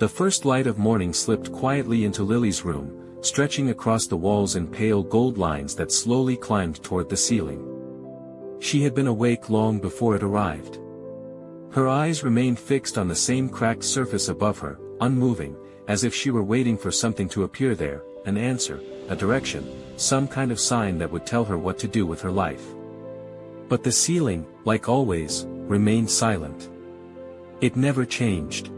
The first light of morning slipped quietly into Lily's room, stretching across the walls in pale gold lines that slowly climbed toward the ceiling. She had been awake long before it arrived. Her eyes remained fixed on the same cracked surface above her, unmoving, as if she were waiting for something to appear there, an answer, a direction, some kind of sign that would tell her what to do with her life. But the ceiling, like always, remained silent. It never changed.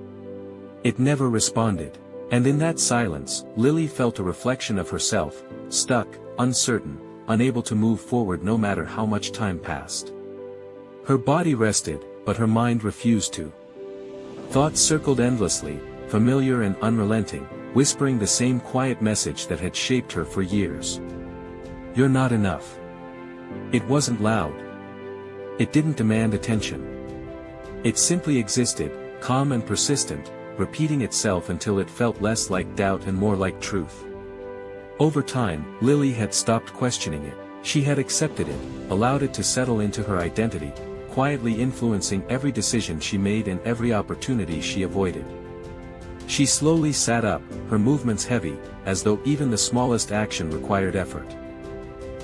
It never responded. And in that silence, Lily felt a reflection of herself, stuck, uncertain, unable to move forward no matter how much time passed. Her body rested, but her mind refused to. Thoughts circled endlessly, familiar and unrelenting, whispering the same quiet message that had shaped her for years. You're not enough. It wasn't loud. It didn't demand attention. It simply existed, calm and persistent, repeating itself until it felt less like doubt and more like truth. Over time, Lily had stopped questioning it. She had accepted it, allowed it to settle into her identity, quietly influencing every decision she made and every opportunity she avoided. She slowly sat up, her movements heavy, as though even the smallest action required effort.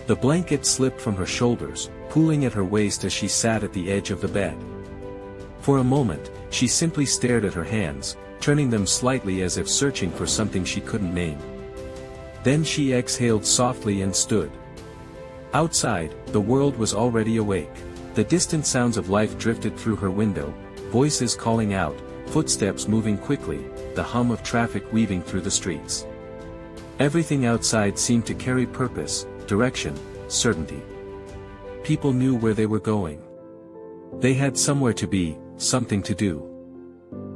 The blanket slipped from her shoulders, pooling at her waist as she sat at the edge of the bed. For a moment, she simply stared at her hands, turning them slightly as if searching for something she couldn't name. Then she exhaled softly and stood. Outside, the world was already awake. The distant sounds of life drifted through her window, voices calling out, footsteps moving quickly, the hum of traffic weaving through the streets. Everything outside seemed to carry purpose, direction, certainty. People knew where they were going. They had somewhere to be, something to do.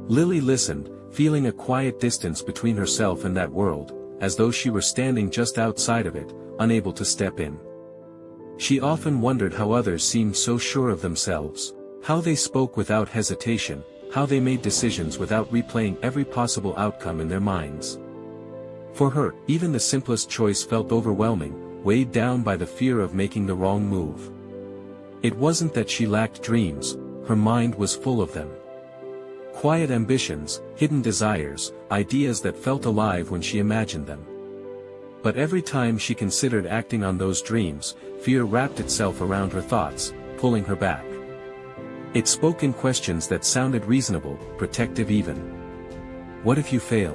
Lily listened, feeling a quiet distance between herself and that world, as though she were standing just outside of it, unable to step in. She often wondered how others seemed so sure of themselves, how they spoke without hesitation, how they made decisions without replaying every possible outcome in their minds. For her, even the simplest choice felt overwhelming, weighed down by the fear of making the wrong move. It wasn't that she lacked dreams, her mind was full of them. Quiet ambitions, hidden desires, ideas that felt alive when she imagined them. But every time she considered acting on those dreams, fear wrapped itself around her thoughts, pulling her back. It spoke in questions that sounded reasonable, protective even. What if you fail?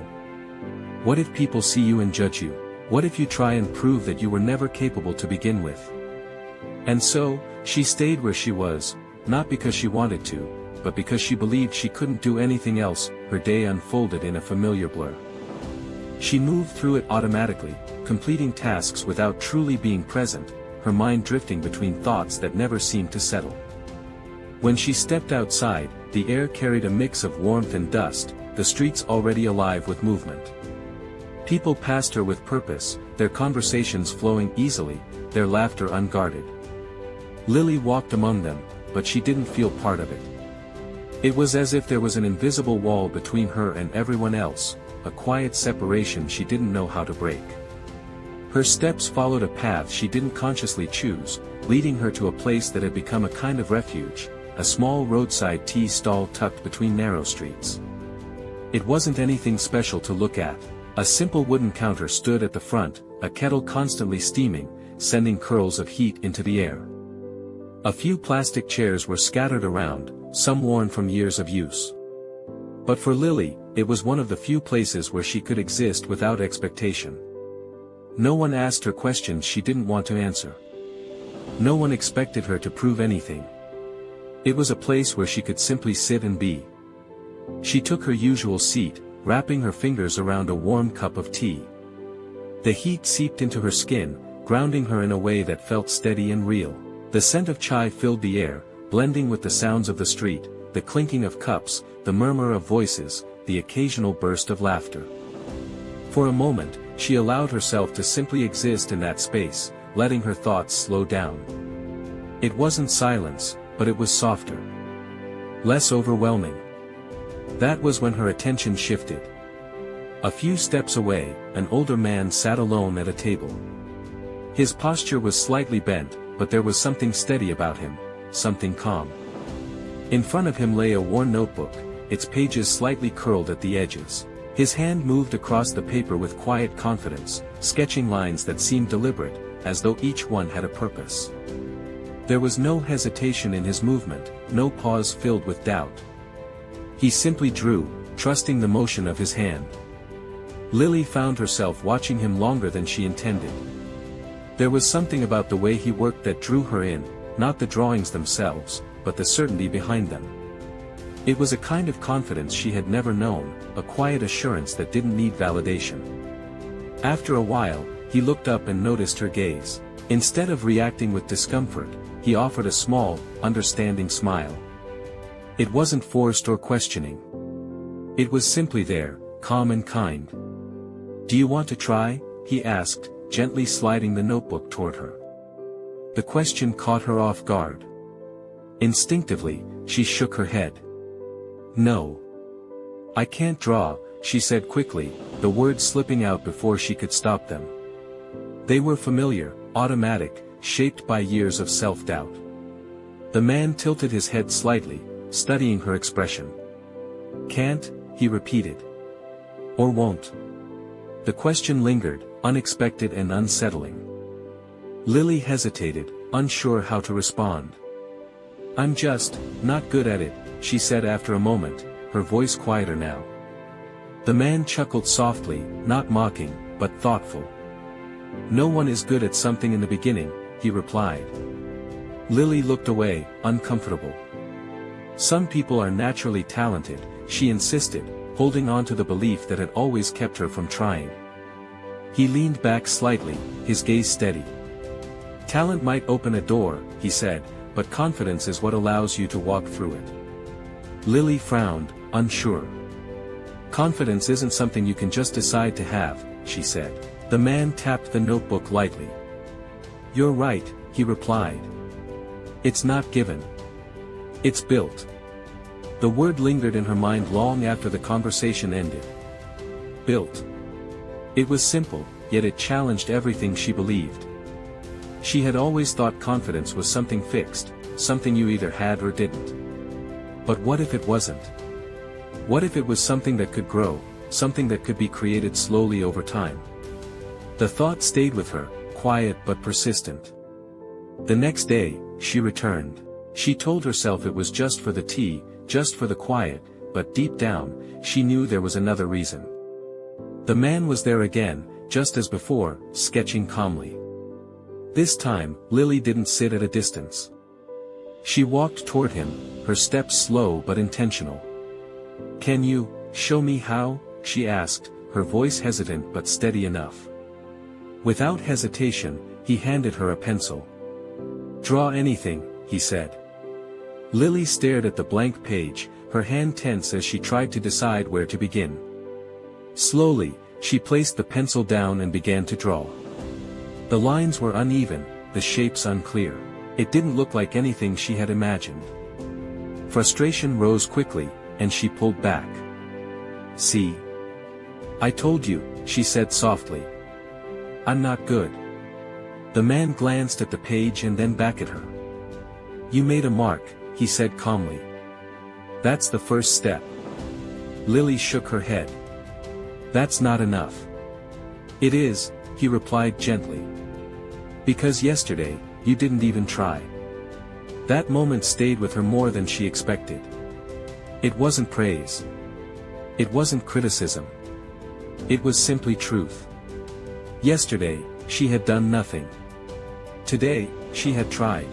What if people see you and judge you? What if you try and prove that you were never capable to begin with? And so, she stayed where she was, not because she wanted to, but because she believed she couldn't do anything else. Her day unfolded in a familiar blur. She moved through it automatically, completing tasks without truly being present, her mind drifting between thoughts that never seemed to settle. When she stepped outside, the air carried a mix of warmth and dust, the streets already alive with movement. People passed her with purpose, their conversations flowing easily, their laughter unguarded. Lily walked among them, but she didn't feel part of it. It was as if there was an invisible wall between her and everyone else, a quiet separation she didn't know how to break. Her steps followed a path she didn't consciously choose, leading her to a place that had become a kind of refuge, a small roadside tea stall tucked between narrow streets. It wasn't anything special to look at. A simple wooden counter stood at the front, a kettle constantly steaming, sending curls of heat into the air. A few plastic chairs were scattered around, some worn from years of use. But for Lily, it was one of the few places where she could exist without expectation. No one asked her questions she didn't want to answer. No one expected her to prove anything. It was a place where she could simply sit and be. She took her usual seat, wrapping her fingers around a warm cup of tea. The heat seeped into her skin, grounding her in a way that felt steady and real. The scent of chai filled the air, blending with the sounds of the street, the clinking of cups, the murmur of voices, the occasional burst of laughter. For a moment, she allowed herself to simply exist in that space, letting her thoughts slow down. It wasn't silence, but it was softer. Less overwhelming. That was when her attention shifted. A few steps away, an older man sat alone at a table. His posture was slightly bent, but there was something steady about him, something calm. In front of him lay a worn notebook, its pages slightly curled at the edges. His hand moved across the paper with quiet confidence, sketching lines that seemed deliberate, as though each one had a purpose. There was no hesitation in his movement, no pause filled with doubt. He simply drew, trusting the motion of his hand. Lily found herself watching him longer than she intended. There was something about the way he worked that drew her in, not the drawings themselves, but the certainty behind them. It was a kind of confidence she had never known, a quiet assurance that didn't need validation. After a while, he looked up and noticed her gaze. Instead of reacting with discomfort, he offered a small, understanding smile. It wasn't forced or questioning. It was simply there, calm and kind. "Do you want to try?" he asked, gently sliding the notebook toward her. The question caught her off guard. Instinctively, she shook her head. "No. I can't draw," she said quickly, the words slipping out before she could stop them. They were familiar, automatic, shaped by years of self-doubt. The man tilted his head slightly, studying her expression. "Can't," he repeated. "Or won't?" The question lingered, unexpected and unsettling. Lily hesitated, unsure how to respond. "I'm just not good at it," she said after a moment, her voice quieter now. The man chuckled softly, not mocking, but thoughtful. "No one is good at something in the beginning," he replied. Lily looked away, uncomfortable. "Some people are naturally talented," she insisted, holding on to the belief that had always kept her from trying. He leaned back slightly, his gaze steady. "Talent might open a door," he said, "but confidence is what allows you to walk through it." Lily frowned, unsure. "Confidence isn't something you can just decide to have," she said. The man tapped the notebook lightly. "You're right," he replied. "It's not given. It's built." The word lingered in her mind long after the conversation ended. Built. It was simple, yet it challenged everything she believed. She had always thought confidence was something fixed, something you either had or didn't. But what if it wasn't? What if it was something that could grow, something that could be created slowly over time? The thought stayed with her, quiet but persistent. The next day, she returned. She told herself it was just for the tea, just for the quiet, but deep down, she knew there was another reason. The man was there again, just as before, sketching calmly. This time, Lily didn't sit at a distance. She walked toward him, her steps slow but intentional. "Can you show me how?" she asked, her voice hesitant but steady enough. Without hesitation, he handed her a pencil. "Draw anything," he said. Lily stared at the blank page, her hand tense as she tried to decide where to begin. Slowly, she placed the pencil down and began to draw. The lines were uneven, the shapes unclear. It didn't look like anything she had imagined. Frustration rose quickly, and she pulled back. "See? I told you," she said softly. "I'm not good." The man glanced at the page and then back at her. "You made a mark," he said calmly. "That's the first step." Lily shook her head. "That's not enough." "It is," he replied gently. "Because yesterday, you didn't even try." That moment stayed with her more than she expected. It wasn't praise. It wasn't criticism. It was simply truth. Yesterday, she had done nothing. Today, she had tried.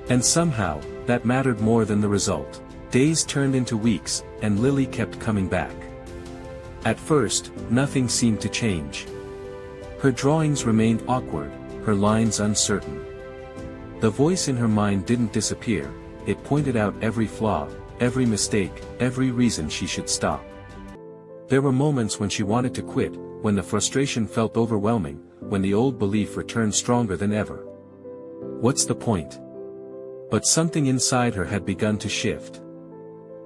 And somehow, that mattered more than the result. Days turned into weeks, and Lily kept coming back. At first, nothing seemed to change. Her drawings remained awkward, her lines uncertain. The voice in her mind didn't disappear, it pointed out every flaw, every mistake, every reason she should stop. There were moments when she wanted to quit, when the frustration felt overwhelming, when the old belief returned stronger than ever. What's the point? But something inside her had begun to shift.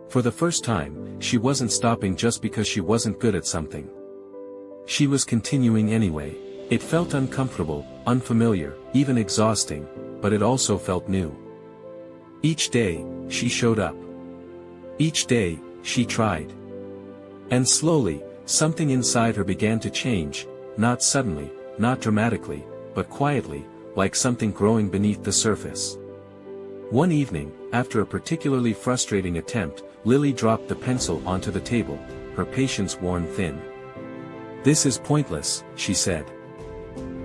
For the first time, she wasn't stopping just because she wasn't good at something. She was continuing anyway. It felt uncomfortable, unfamiliar, even exhausting, but it also felt new. Each day, she showed up. Each day, she tried. And slowly, Something inside her began to change, not suddenly, not dramatically, but quietly, like something growing beneath the surface. One evening, after a particularly frustrating attempt, Lily dropped the pencil onto the table, her patience worn thin. "This is pointless," she said.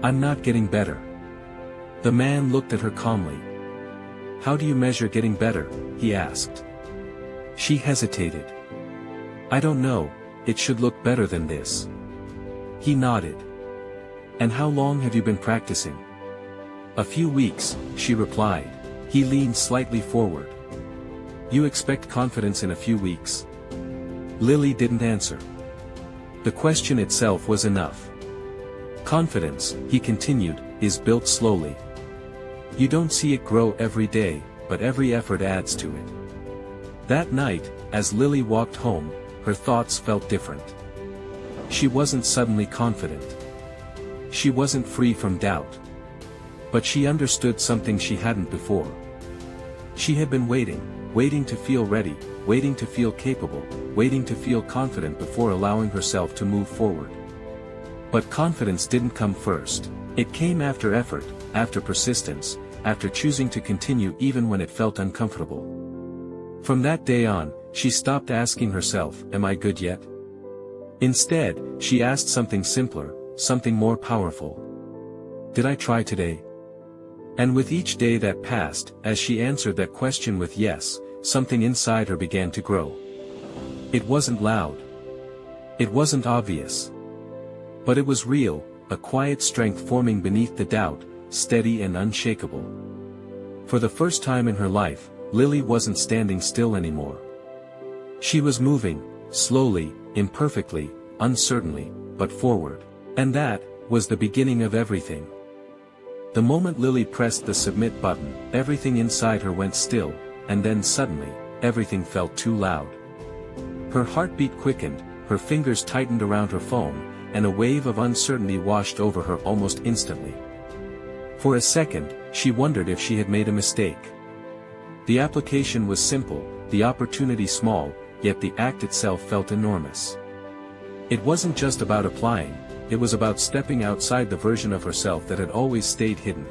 "I'm not getting better." The man looked at her calmly. "How do you measure getting better?" he asked. She hesitated. "I don't know, it should look better than this." He nodded. "And how long have you been practicing?" "A few weeks," she replied. He leaned slightly forward. "You expect confidence in a few weeks?" Lily didn't answer. The question itself was enough. "Confidence," he continued, "is built slowly. You don't see it grow every day, but every effort adds to it." That night, as Lily walked home, her thoughts felt different. She wasn't suddenly confident. She wasn't free from doubt. But she understood something she hadn't before. She had been waiting to feel ready, waiting to feel capable, waiting to feel confident before allowing herself to move forward. But confidence didn't come first. It came after effort, after persistence, after choosing to continue even when it felt uncomfortable. From that day on, she stopped asking herself, "Am I good yet?" Instead, she asked something simpler, something more powerful. "Did I try today?" And with each day that passed, as she answered that question with yes, something inside her began to grow. It wasn't loud. It wasn't obvious. But it was real, a quiet strength forming beneath the doubt, steady and unshakable. For the first time in her life, Lily wasn't standing still anymore. She was moving, slowly, imperfectly, uncertainly, but forward. And that was the beginning of everything. The moment Lily pressed the submit button, everything inside her went still, and then suddenly, everything felt too loud. Her heartbeat quickened, her fingers tightened around her phone, and a wave of uncertainty washed over her almost instantly. For a second, she wondered if she had made a mistake. The application was simple, the opportunity small, yet the act itself felt enormous. It wasn't just about applying, it was about stepping outside the version of herself that had always stayed hidden.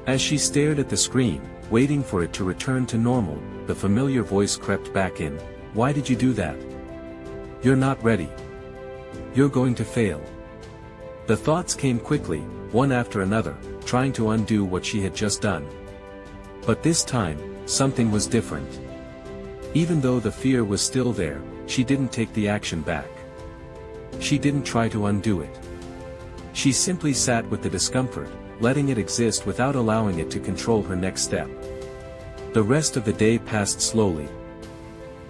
As she stared at the screen, waiting for it to return to normal, the familiar voice crept back in. "Why did you do that? You're not ready. You're going to fail." The thoughts came quickly, one after another, trying to undo what she had just done. But this time, something was different. Even though the fear was still there, she didn't take the action back. She didn't try to undo it. She simply sat with the discomfort, letting it exist without allowing it to control her next step. The rest of the day passed slowly.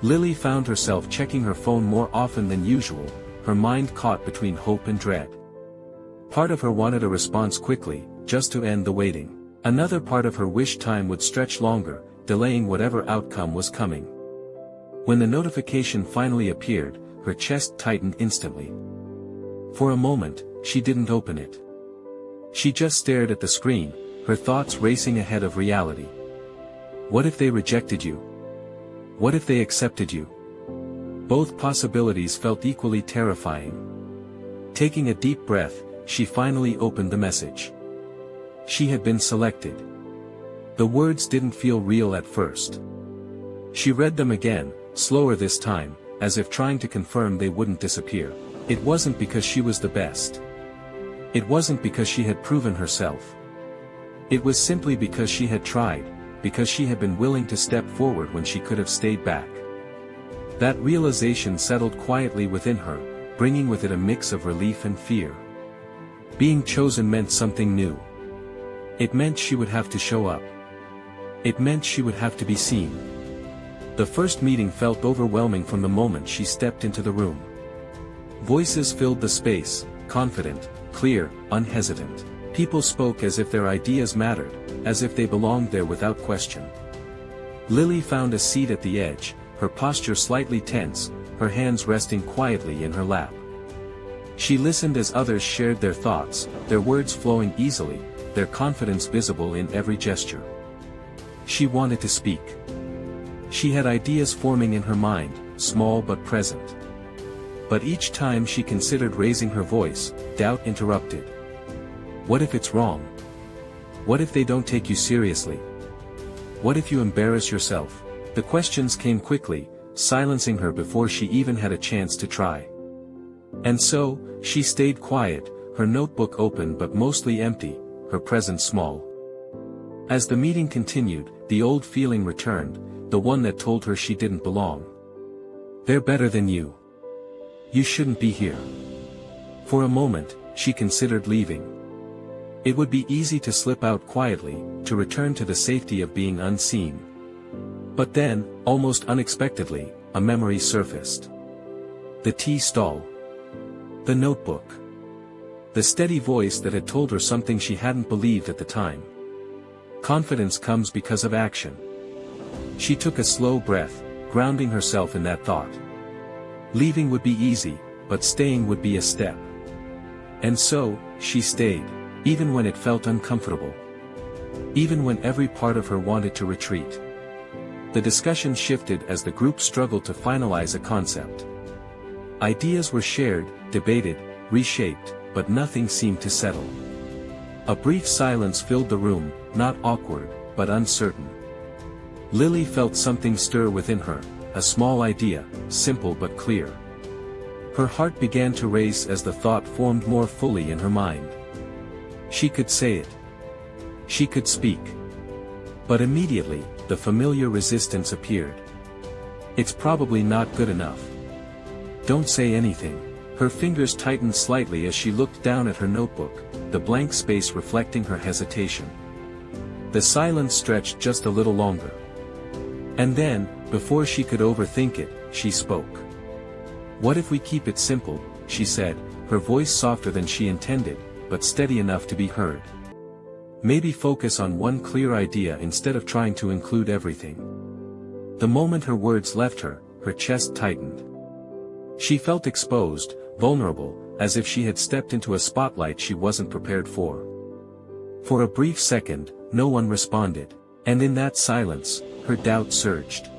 Lily found herself checking her phone more often than usual, her mind caught between hope and dread. Part of her wanted a response quickly, just to end the waiting. Another part of her wished time would stretch longer, delaying whatever outcome was coming. When the notification finally appeared, her chest tightened instantly. For a moment, she didn't open it. She just stared at the screen, her thoughts racing ahead of reality. What if they rejected you? What if they accepted you? Both possibilities felt equally terrifying. Taking a deep breath, she finally opened the message. She had been selected. The words didn't feel real at first. She read them again, slower this time, as if trying to confirm they wouldn't disappear. It wasn't because she was the best. It wasn't because she had proven herself. It was simply because she had tried, because she had been willing to step forward when she could have stayed back. That realization settled quietly within her, bringing with it a mix of relief and fear. Being chosen meant something new. It meant she would have to show up. It meant she would have to be seen. The first meeting felt overwhelming from the moment she stepped into the room. Voices filled the space, confident, clear, unhesitant. People spoke as if their ideas mattered, as if they belonged there without question. Lily found a seat at the edge, her posture slightly tense, her hands resting quietly in her lap. She listened as others shared their thoughts, their words flowing easily, their confidence visible in every gesture. She wanted to speak. She had ideas forming in her mind, small but present. But each time she considered raising her voice, doubt interrupted. What if it's wrong? What if they don't take you seriously? What if you embarrass yourself? The questions came quickly, silencing her before she even had a chance to try. And so, she stayed quiet, her notebook open but mostly empty, her presence small. As the meeting continued, the old feeling returned, the one that told her she didn't belong. They're better than you. You shouldn't be here. For a moment, she considered leaving. It would be easy to slip out quietly, to return to the safety of being unseen. But then, almost unexpectedly, a memory surfaced. The tea stall. The notebook. The steady voice that had told her something she hadn't believed at the time. Confidence comes because of action. She took a slow breath, grounding herself in that thought. Leaving would be easy, but staying would be a step. And so, she stayed, even when it felt uncomfortable. Even when every part of her wanted to retreat. The discussion shifted as the group struggled to finalize a concept. Ideas were shared, debated, reshaped, but nothing seemed to settle. A brief silence filled the room, not awkward, but uncertain. Lily felt something stir within her, a small idea, simple but clear. Her heart began to race as the thought formed more fully in her mind. She could say it. She could speak. But immediately, the familiar resistance appeared. It's probably not good enough. Don't say anything. Her fingers tightened slightly as she looked down at her notebook, the blank space reflecting her hesitation. The silence stretched just a little longer. And then, before she could overthink it, she spoke. What if we keep it simple, she said, her voice softer than she intended, but steady enough to be heard. Maybe focus on one clear idea instead of trying to include everything. The moment her words left her, her chest tightened. She felt exposed, vulnerable, as if she had stepped into a spotlight she wasn't prepared for. For a brief second, no one responded, and in that silence, her doubt surged.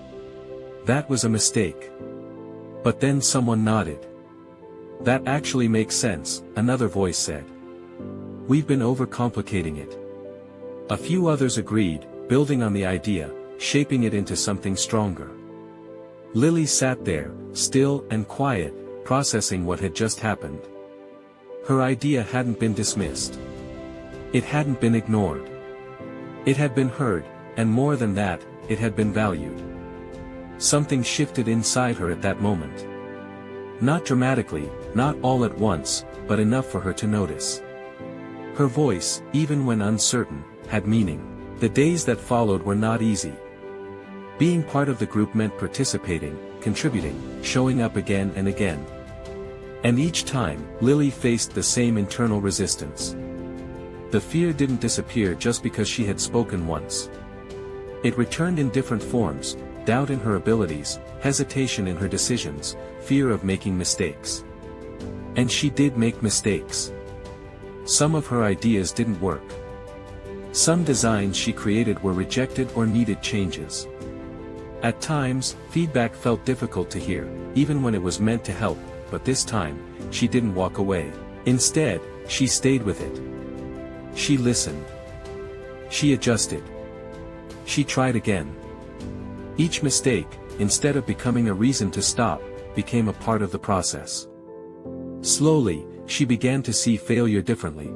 That was a mistake. But then someone nodded. That actually makes sense, another voice said. We've been overcomplicating it. A few others agreed, building on the idea, shaping it into something stronger. Lily sat there, still and quiet, processing what had just happened. Her idea hadn't been dismissed. It hadn't been ignored. It had been heard, and more than that, it had been valued. Something shifted inside her at that moment. Not dramatically, not all at once, but enough for her to notice. Her voice, even when uncertain, had meaning. The days that followed were not easy. Being part of the group meant participating, contributing, showing up again and again. And each time, Lily faced the same internal resistance. The fear didn't disappear just because she had spoken once. It returned in different forms, doubt in her abilities, hesitation in her decisions, fear of making mistakes. And she did make mistakes. Some of her ideas didn't work. Some designs she created were rejected or needed changes. At times, feedback felt difficult to hear, even when it was meant to help, but this time, she didn't walk away. Instead, she stayed with it. She listened. She adjusted. She tried again. Each mistake, instead of becoming a reason to stop, became a part of the process. Slowly, she began to see failure differently.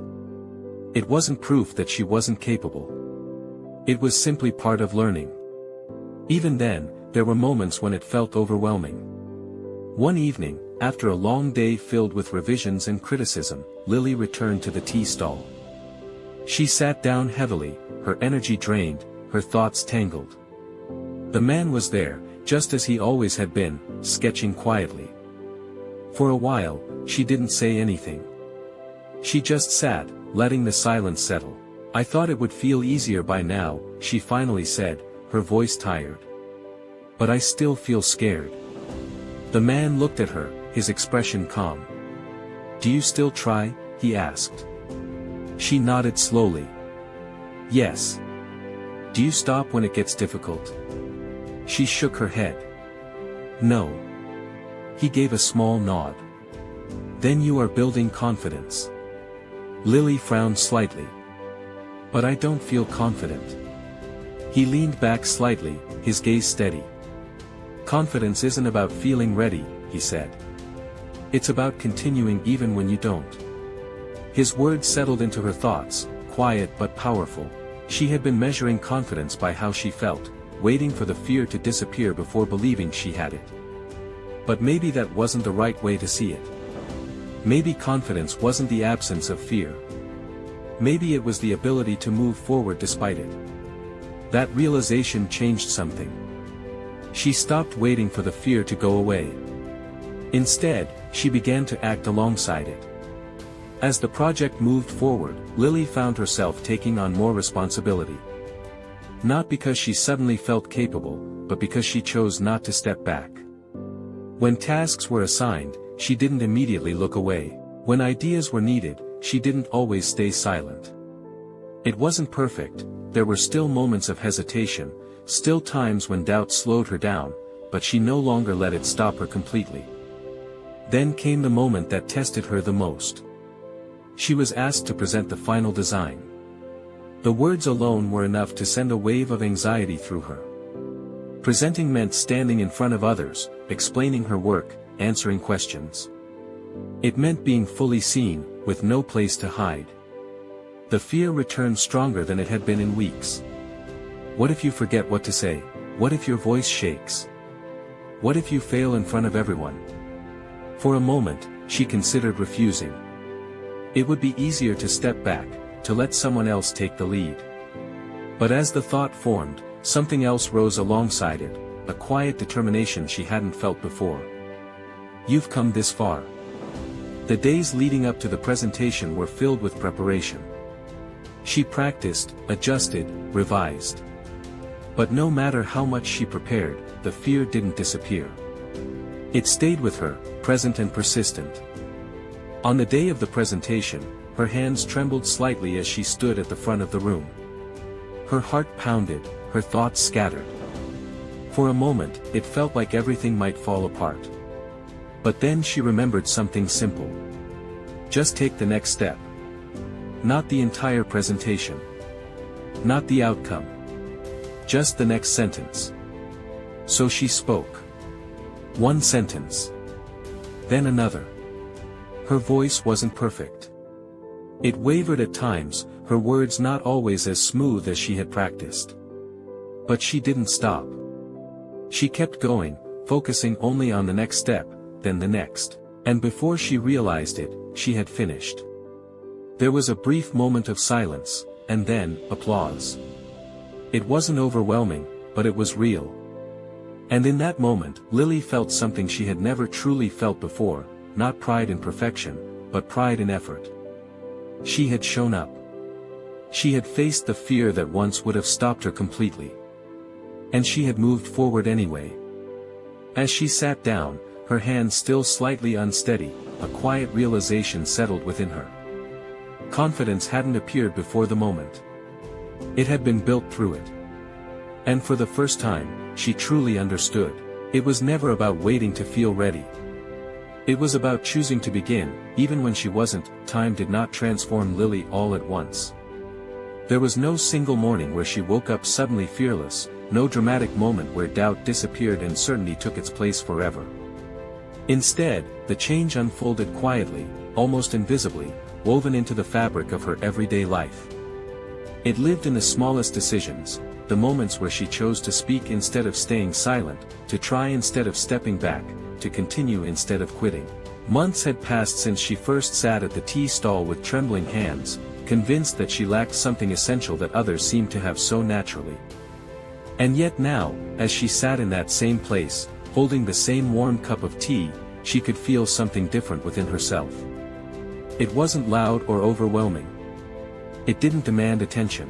It wasn't proof that she wasn't capable. It was simply part of learning. Even then, there were moments when it felt overwhelming. One evening, after a long day filled with revisions and criticism, Lily returned to the tea stall. She sat down heavily, her energy drained, her thoughts tangled. The man was there, just as he always had been, sketching quietly. For a while, she didn't say anything. She just sat, letting the silence settle. I thought it would feel easier by now, she finally said, her voice tired. But I still feel scared. The man looked at her, his expression calm. Do you still try? He asked. She nodded slowly. Yes. Do you stop when it gets difficult? She shook her head. No. He gave a small nod. Then you are building confidence. Lily frowned slightly. But I don't feel confident. He leaned back slightly, his gaze steady. Confidence isn't about feeling ready, he said. It's about continuing even when you don't. His words settled into her thoughts, quiet but powerful. She had been measuring confidence by how she felt, waiting for the fear to disappear before believing she had it. But maybe that wasn't the right way to see it. Maybe confidence wasn't the absence of fear. Maybe it was the ability to move forward despite it. That realization changed something. She stopped waiting for the fear to go away. Instead, she began to act alongside it. As the project moved forward, Lily found herself taking on more responsibility. Not because she suddenly felt capable, but because she chose not to step back. When tasks were assigned, she didn't immediately look away. When ideas were needed, she didn't always stay silent. It wasn't perfect, there were still moments of hesitation, still times when doubt slowed her down, but she no longer let it stop her completely. Then came the moment that tested her the most. She was asked to present the final design. The words alone were enough to send a wave of anxiety through her. Presenting meant standing in front of others, explaining her work, answering questions. It meant being fully seen, with no place to hide. The fear returned stronger than it had been in weeks. What if you forget what to say? What if your voice shakes? What if you fail in front of everyone? For a moment, she considered refusing. It would be easier to step back, to let someone else take the lead. But as the thought formed, something else rose alongside it, a quiet determination she hadn't felt before. You've come this far. The days leading up to the presentation were filled with preparation. She practiced, adjusted, revised. But no matter how much she prepared, the fear didn't disappear. It stayed with her, present and persistent. On the day of the presentation, her hands trembled slightly as she stood at the front of the room. Her heart pounded, her thoughts scattered. For a moment, it felt like everything might fall apart. But then she remembered something simple. Just take the next step. Not the entire presentation. Not the outcome. Just the next sentence. So she spoke. One sentence. Then another. Her voice wasn't perfect. It wavered at times, her words not always as smooth as she had practiced. But she didn't stop. She kept going, focusing only on the next step, then the next. And before she realized it, she had finished. There was a brief moment of silence, and then, applause. It wasn't overwhelming, but it was real. And in that moment, Lily felt something she had never truly felt before, not pride in perfection, but pride in effort. She had shown up. She had faced the fear that once would have stopped her completely. And she had moved forward anyway. As she sat down, her hands still slightly unsteady, a quiet realization settled within her. Confidence hadn't appeared before the moment. It had been built through it. And for the first time, she truly understood. It was never about waiting to feel ready. It was about choosing to begin, even when she wasn't. Time did not transform Lily all at once. There was no single morning where she woke up suddenly fearless, no dramatic moment where doubt disappeared and certainty took its place forever. Instead, the change unfolded quietly, almost invisibly, woven into the fabric of her everyday life. It lived in the smallest decisions, the moments where she chose to speak instead of staying silent, to try instead of stepping back, to continue instead of quitting. Months had passed since she first sat at the tea stall with trembling hands, convinced that she lacked something essential that others seemed to have so naturally. And yet now, as she sat in that same place, holding the same warm cup of tea, she could feel something different within herself. It wasn't loud or overwhelming. It didn't demand attention.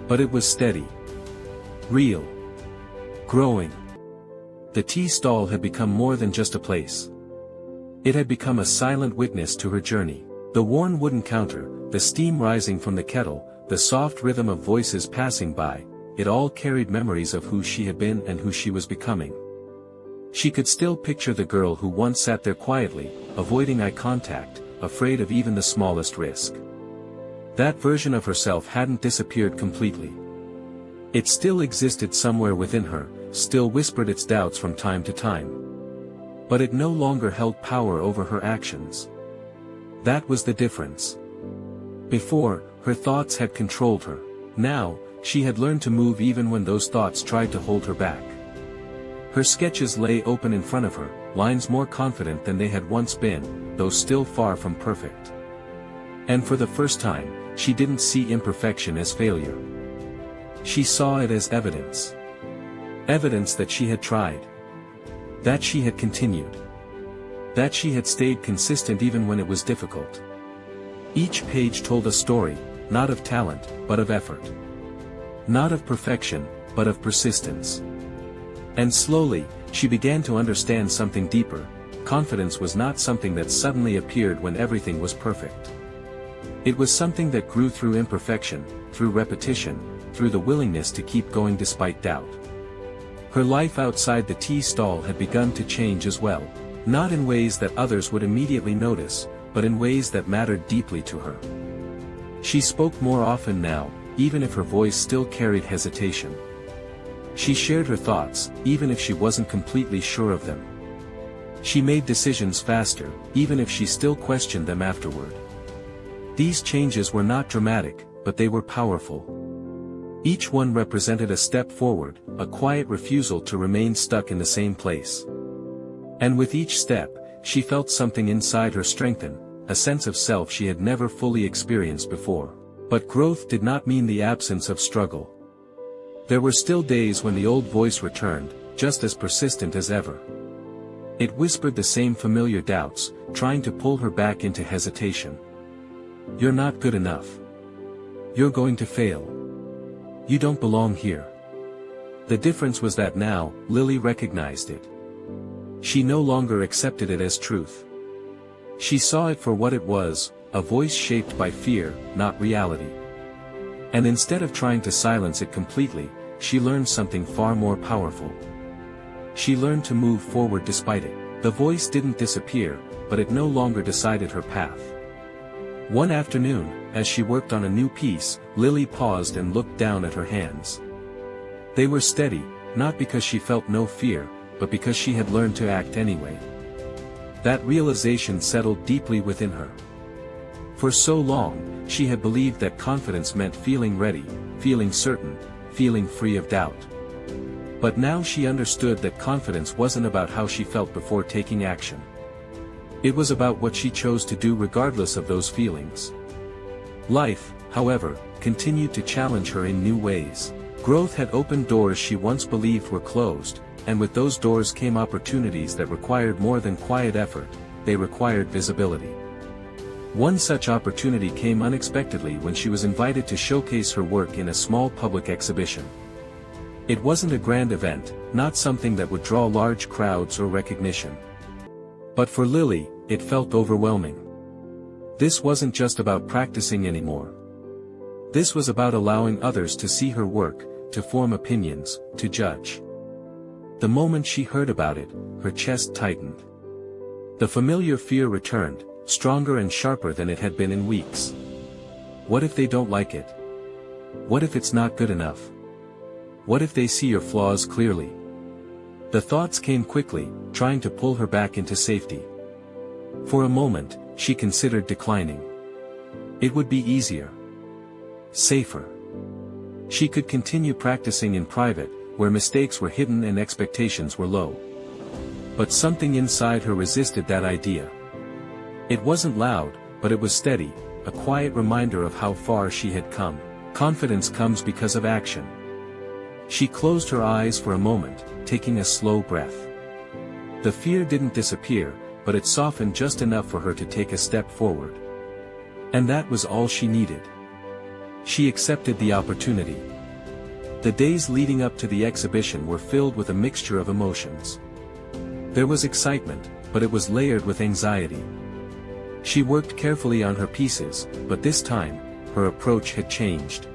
But it was steady. Real. Growing. The tea stall had become more than just a place. It had become a silent witness to her journey. The worn wooden counter, the steam rising from the kettle, the soft rhythm of voices passing by, it all carried memories of who she had been and who she was becoming. She could still picture the girl who once sat there quietly, avoiding eye contact, afraid of even the smallest risk. That version of herself hadn't disappeared completely. It still existed somewhere within her, still whispered its doubts from time to time. But it no longer held power over her actions. That was the difference. Before, her thoughts had controlled her. Now, she had learned to move even when those thoughts tried to hold her back. Her sketches lay open in front of her, lines more confident than they had once been, though still far from perfect. And for the first time, she didn't see imperfection as failure. She saw it as evidence. Evidence that she had tried. That she had continued. That she had stayed consistent even when it was difficult. Each page told a story, not of talent, but of effort. Not of perfection, but of persistence. And slowly, she began to understand something deeper. Confidence was not something that suddenly appeared when everything was perfect. It was something that grew through imperfection, through repetition, through the willingness to keep going despite doubt. Her life outside the tea stall had begun to change as well, not in ways that others would immediately notice, but in ways that mattered deeply to her. She spoke more often now, even if her voice still carried hesitation. She shared her thoughts, even if she wasn't completely sure of them. She made decisions faster, even if she still questioned them afterward. These changes were not dramatic, but they were powerful. Each one represented a step forward, a quiet refusal to remain stuck in the same place. And with each step, she felt something inside her strengthen, a sense of self she had never fully experienced before. But growth did not mean the absence of struggle. There were still days when the old voice returned, just as persistent as ever. It whispered the same familiar doubts, trying to pull her back into hesitation. You're not good enough. You're going to fail. You don't belong here. The difference was that now, Lily recognized it. She no longer accepted it as truth. She saw it for what it was, a voice shaped by fear, not reality. And instead of trying to silence it completely, she learned something far more powerful. She learned to move forward despite it. The voice didn't disappear, but it no longer decided her path. One afternoon, as she worked on a new piece, Lily paused and looked down at her hands. They were steady, not because she felt no fear, but because she had learned to act anyway. That realization settled deeply within her. For so long, she had believed that confidence meant feeling ready, feeling certain, feeling free of doubt. But now she understood that confidence wasn't about how she felt before taking action. It was about what she chose to do regardless of those feelings. Life, however, continued to challenge her in new ways. Growth had opened doors she once believed were closed, and with those doors came opportunities that required more than quiet effort, they required visibility. One such opportunity came unexpectedly when she was invited to showcase her work in a small public exhibition. It wasn't a grand event, not something that would draw large crowds or recognition. But for Lily, it felt overwhelming. This wasn't just about practicing anymore. This was about allowing others to see her work, to form opinions, to judge. The moment she heard about it, her chest tightened. The familiar fear returned, stronger and sharper than it had been in weeks. What if they don't like it? What if it's not good enough? What if they see your flaws clearly? The thoughts came quickly, trying to pull her back into safety. For a moment, she considered declining. It would be easier. Safer. She could continue practicing in private, where mistakes were hidden and expectations were low. But something inside her resisted that idea. It wasn't loud, but it was steady, a quiet reminder of how far she had come. Confidence comes because of action. She closed her eyes for a moment, taking a slow breath. The fear didn't disappear, but it softened just enough for her to take a step forward. And that was all she needed. She accepted the opportunity. The days leading up to the exhibition were filled with a mixture of emotions. There was excitement, but it was layered with anxiety. She worked carefully on her pieces, but this time, her approach had changed.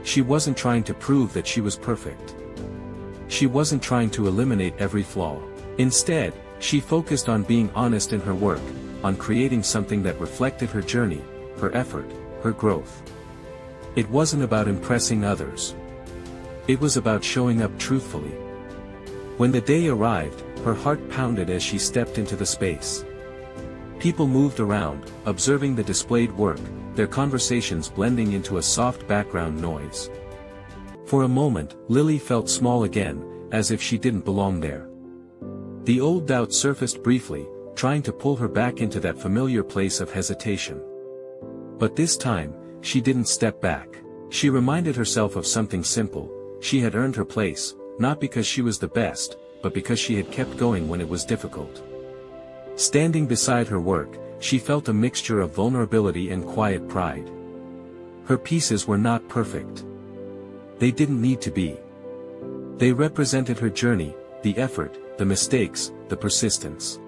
She wasn't trying to prove that she was perfect. She wasn't trying to eliminate every flaw. Instead, she focused on being honest in her work, on creating something that reflected her journey, her effort, her growth. It wasn't about impressing others. It was about showing up truthfully. When the day arrived, her heart pounded as she stepped into the space. People moved around, observing the displayed work, their conversations blending into a soft background noise. For a moment, Lily felt small again, as if she didn't belong there. The old doubt surfaced briefly, trying to pull her back into that familiar place of hesitation. But this time, she didn't step back. She reminded herself of something simple: she had earned her place, not because she was the best, but because she had kept going when it was difficult. Standing beside her work, she felt a mixture of vulnerability and quiet pride. Her pieces were not perfect. They didn't need to be. They represented her journey, the effort, the mistakes, the persistence.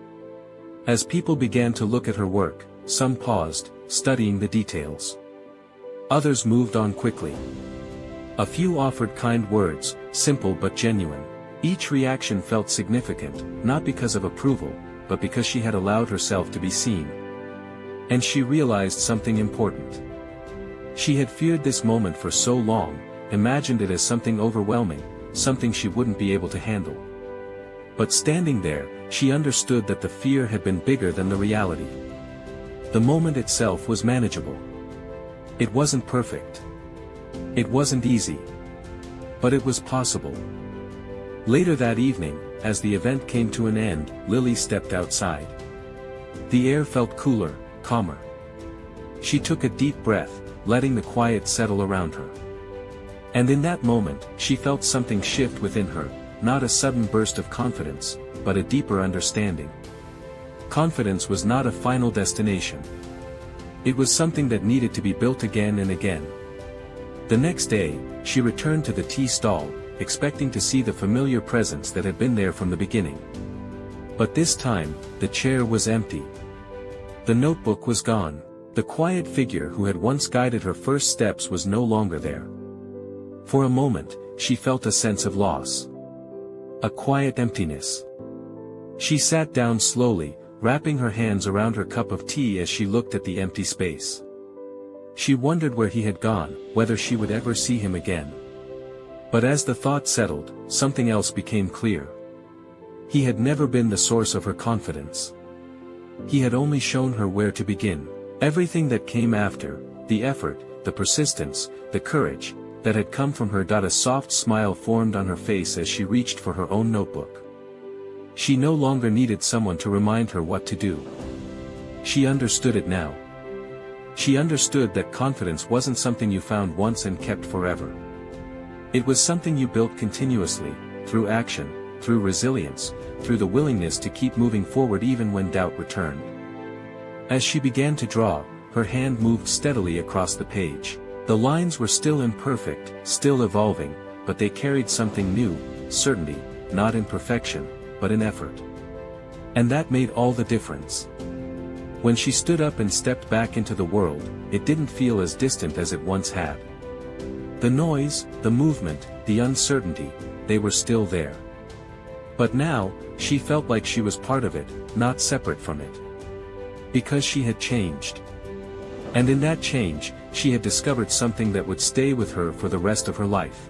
As people began to look at her work, some paused, studying the details. Others moved on quickly. A few offered kind words, simple but genuine. Each reaction felt significant, not because of approval, but because she had allowed herself to be seen. And she realized something important. She had feared this moment for so long, imagined it as something overwhelming, something she wouldn't be able to handle. But standing there, she understood that the fear had been bigger than the reality. The moment itself was manageable. It wasn't perfect. It wasn't easy. But it was possible. Later that evening, as the event came to an end, Lily stepped outside. The air felt cooler, calmer. She took a deep breath, letting the quiet settle around her. And in that moment, she felt something shift within her, not a sudden burst of confidence, but a deeper understanding. Confidence was not a final destination. It was something that needed to be built again and again. The next day, she returned to the tea stall, expecting to see the familiar presence that had been there from the beginning. But this time, the chair was empty. The notebook was gone. The quiet figure who had once guided her first steps was no longer there. For a moment, she felt a sense of loss. A quiet emptiness. She sat down slowly, wrapping her hands around her cup of tea as she looked at the empty space. She wondered where he had gone, whether she would ever see him again. But as the thought settled, something else became clear. He had never been the source of her confidence. He had only shown her where to begin. Everything that came after, the effort, the persistence, the courage, that had come from her. A soft smile formed on her face as she reached for her own notebook. She no longer needed someone to remind her what to do. She understood it now. She understood that confidence wasn't something you found once and kept forever. It was something you built continuously, through action, through resilience, through the willingness to keep moving forward even when doubt returned. As she began to draw, her hand moved steadily across the page. The lines were still imperfect, still evolving, but they carried something new, certainty, not in perfection, but in effort. And that made all the difference. When she stood up and stepped back into the world, it didn't feel as distant as it once had. The noise, the movement, the uncertainty, they were still there. But now, she felt like she was part of it, not separate from it. Because she had changed. And in that change, she had discovered something that would stay with her for the rest of her life.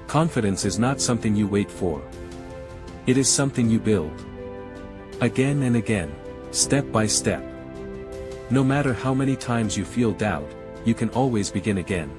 Confidence is not something you wait for. It is something you build. Again and again, step by step. No matter how many times you feel doubt, you can always begin again.